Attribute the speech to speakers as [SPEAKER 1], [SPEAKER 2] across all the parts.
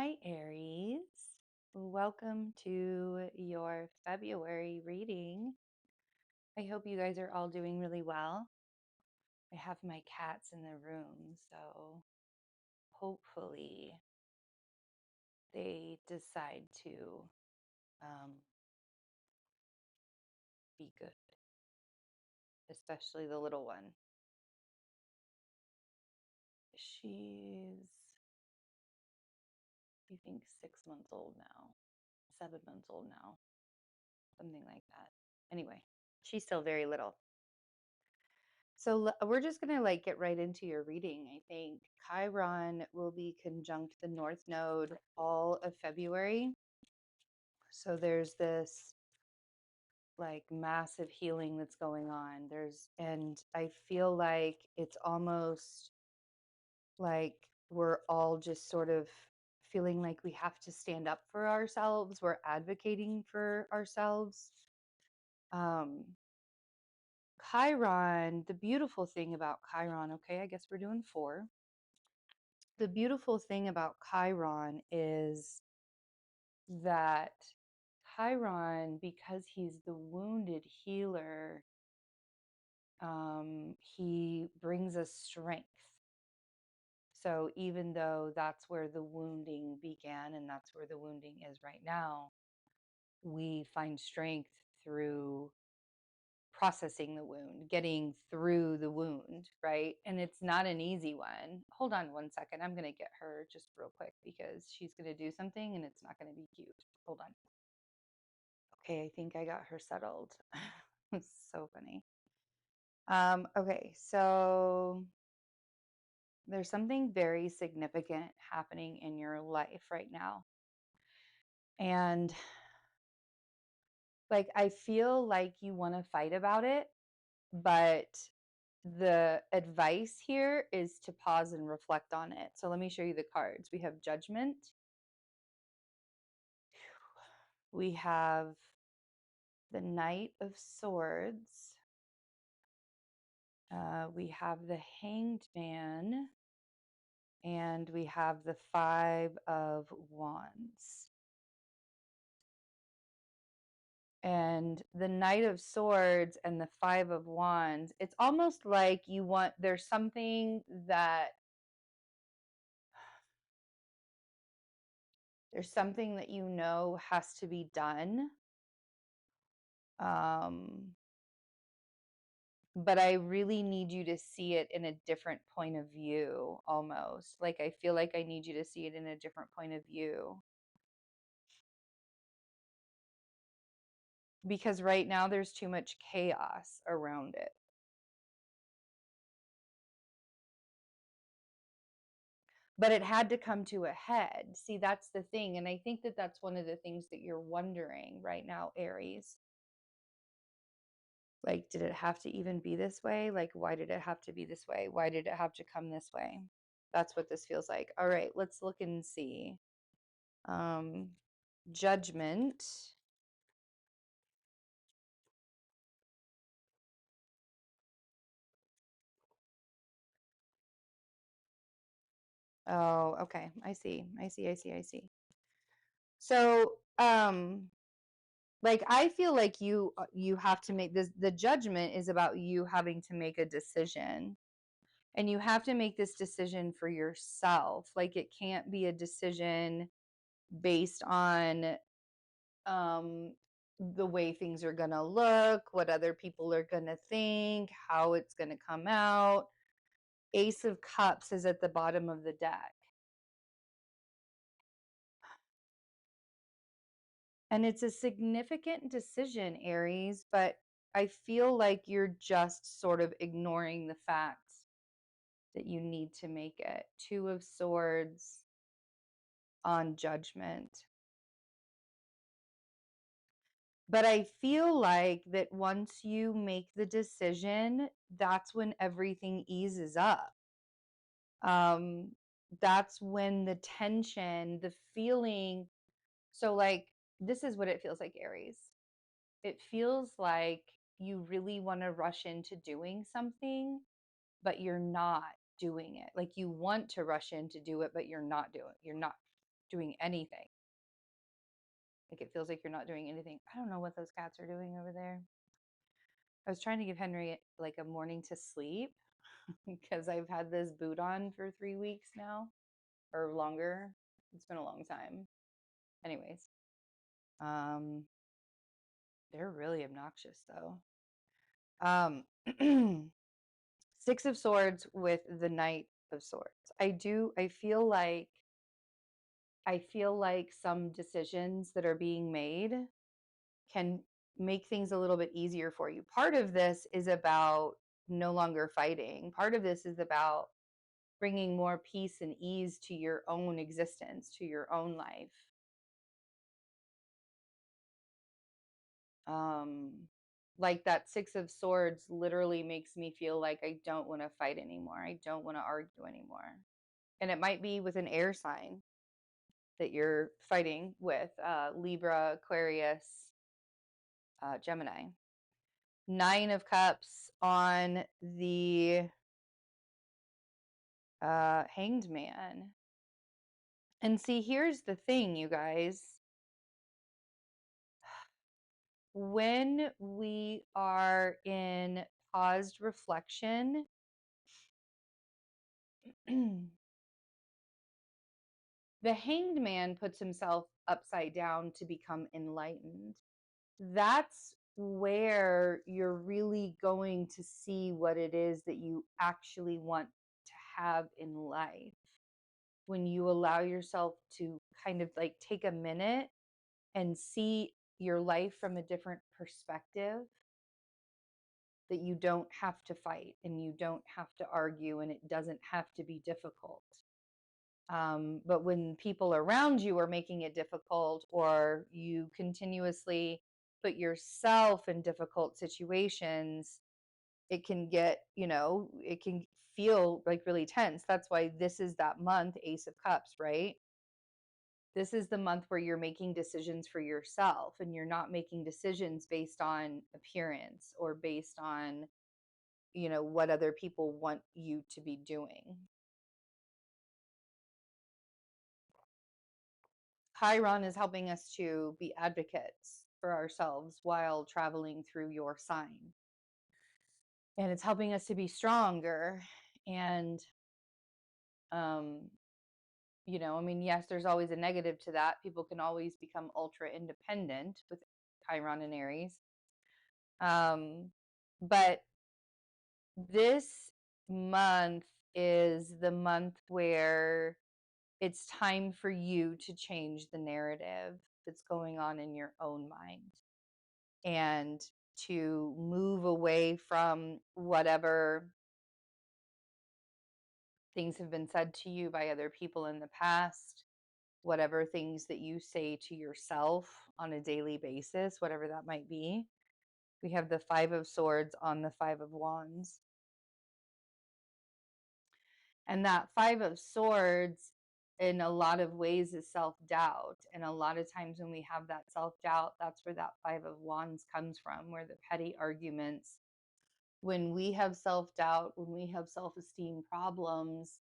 [SPEAKER 1] Hi, Aries. Welcome to your February reading. I hope you guys are all doing really well. I have my cats in the room, so hopefully they decide to um, be good, especially the little one. She's, I think, 6 months old now, 7 months old now, something like that. Anyway, she's still very little. So we're just going to get right into your reading. I think Chiron will be conjunct the North Node all of February. So there's this massive healing that's going on. And I feel like it's almost like we're all just sort of feeling like we have to stand up for ourselves. We're advocating for ourselves. Chiron, the beautiful thing about Chiron, okay, I guess we're doing 4. The beautiful thing about Chiron is that Chiron, because he's the wounded healer, he brings us strength. So even though that's where the wounding began and that's where the wounding is right now, we find strength through processing the wound, getting through the wound, right? And it's not an easy one. Hold on one second. I'm going to get her just real quick because she's going to do something and it's not going to be cute. Hold on. Okay, I think I got her settled. It's so funny. Okay, so there's something very significant happening in your life right now. And I feel like you want to fight about it, but the advice here is to pause and reflect on it. So let me show you the cards. We have Judgment. We have the Knight of Swords. We have the Hanged Man. And we have the Five of Wands. And the Knight of Swords and the Five of Wands, it's almost like there's something that has to be done. But I really need you to see it in a different point of view, almost. I feel like I need you to see it in a different point of view. Because right now there's too much chaos around it. But it had to come to a head. See, that's the thing. And I think that that's one of the things that you're wondering right now, Aries. Did it have to even be this way? Why did it have to be this way? Why did it have to come this way? That's what this feels like. All right, let's look and see. Judgment. Oh, okay. I see. So, I feel like you have to make this. The judgment is about you having to make a decision, and you have to make this decision for yourself. It can't be a decision based on the way things are gonna look, what other people are gonna think, how it's gonna come out. Ace of Cups is at the bottom of the deck. And it's a significant decision, Aries, but I feel like you're just sort of ignoring the fact that you need to make it. Two of Swords on Judgment. But I feel like that once you make the decision, that's when everything eases up. That's when the tension, the feeling. So, this is what it feels like, Aries. It feels like you really want to rush into doing something, but you're not doing it. You want to rush in to do it, but you're not doing anything. Like it feels like you're not doing anything. I don't know what those cats are doing over there. I was trying to give Henry like a morning to sleep because I've had this boot on for 3 weeks now or longer. It's been a long time. Anyways, um, they're really obnoxious though. Six of Swords with the Knight of Swords. I feel like some decisions that are being made can make things a little bit easier for you. Part of this is about no longer fighting. Part of this is about bringing more peace and ease to your own existence, to your own life. Like that Six of Swords literally makes me feel like I don't want to fight anymore. I don't want to argue anymore. And it might be with an air sign that you're fighting with, Libra, Aquarius, Gemini. Nine of Cups on the Hanged Man. And see, here's the thing, you guys. When we are in paused reflection, the Hanged Man puts himself upside down to become enlightened. That's where you're really going to see what it is that you actually want to have in life. When you allow yourself to kind of like take a minute and see your life from a different perspective, that you don't have to fight and you don't have to argue and it doesn't have to be difficult. But when people around you are making it difficult, or you continuously put yourself in difficult situations, it can get, it can feel like really tense. That's why this is that month, Ace of Cups, right? This is the month where you're making decisions for yourself and you're not making decisions based on appearance or based on, what other people want you to be doing. Chiron is helping us to be advocates for ourselves while traveling through your sign. And it's helping us to be stronger. And, yes, there's always a negative to that. People can always become ultra independent with Chiron and Aries. But this month is the month where it's time for you to change the narrative that's going on in your own mind and to move away from whatever things have been said to you by other people in the past, whatever things that you say to yourself on a daily basis, whatever that might be. We have the Five of Swords on the Five of Wands. And that Five of Swords, in a lot of ways, is self-doubt. And a lot of times when we have that self-doubt, that's where that Five of Wands comes from, where the petty arguments. When we have self-doubt, when we have self-esteem problems,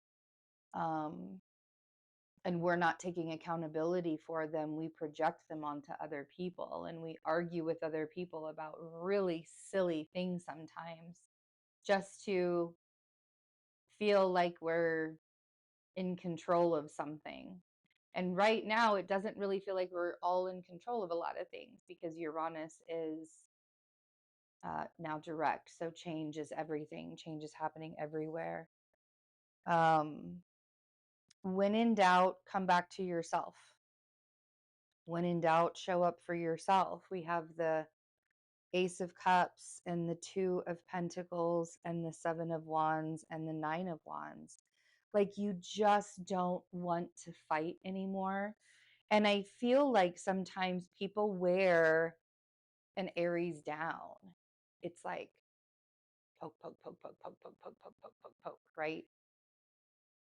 [SPEAKER 1] and we're not taking accountability for them, we project them onto other people and we argue with other people about really silly things sometimes, just to feel like we're in control of something. And right now, it doesn't really feel like we're all in control of a lot of things because Uranus is now direct. So change is everything, change is happening everywhere. When in doubt, come back to yourself. When in doubt, show up for yourself. We have the Ace of Cups and the Two of Pentacles and the Seven of Wands and the Nine of Wands. Like you just don't want to fight anymore. And I feel like sometimes people wear an Aries down. It's like poke, poke, poke, poke, poke, poke, poke, poke, poke, poke, poke, right?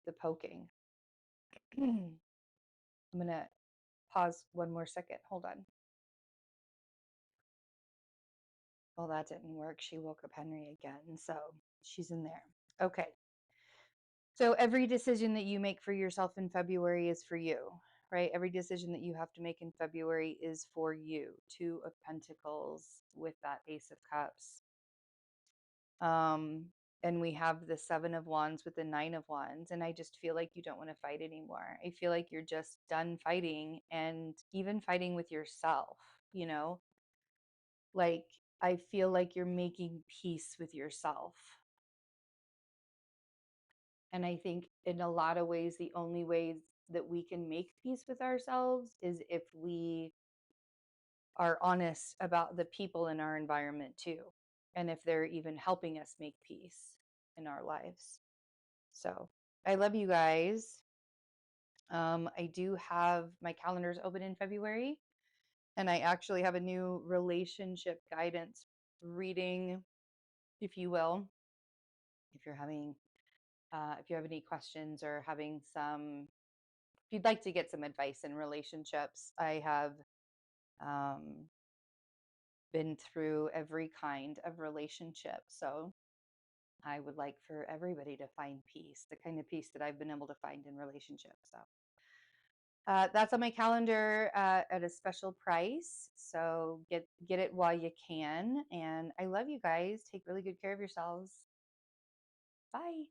[SPEAKER 1] The poking. I'm going to pause one more second. Hold on. Well, that didn't work. She woke up Henry again. So she's in there. Okay. So every decision that you make for yourself in February is for you. right? Every decision that you have to make in February is for you. Two of Pentacles with that Ace of Cups. And we have the Seven of Wands with the Nine of Wands. And I just feel like you don't want to fight anymore. I feel like you're just done fighting, and even fighting with yourself, you know? Like, I feel like you're making peace with yourself. And I think in a lot of ways, the only ways that we can make peace with ourselves is if we are honest about the people in our environment too. And if they're even helping us make peace in our lives. So I love you guys. I do have my calendars open in February, and I actually have a new relationship guidance reading, if you will. If you're having, if you have any questions or having some, if you'd like to get some advice in relationships, I have been through every kind of relationship. So I would like for everybody to find peace, the kind of peace that I've been able to find in relationships. So that's on my calendar at a special price. So get it while you can. And I love you guys. Take really good care of yourselves. Bye.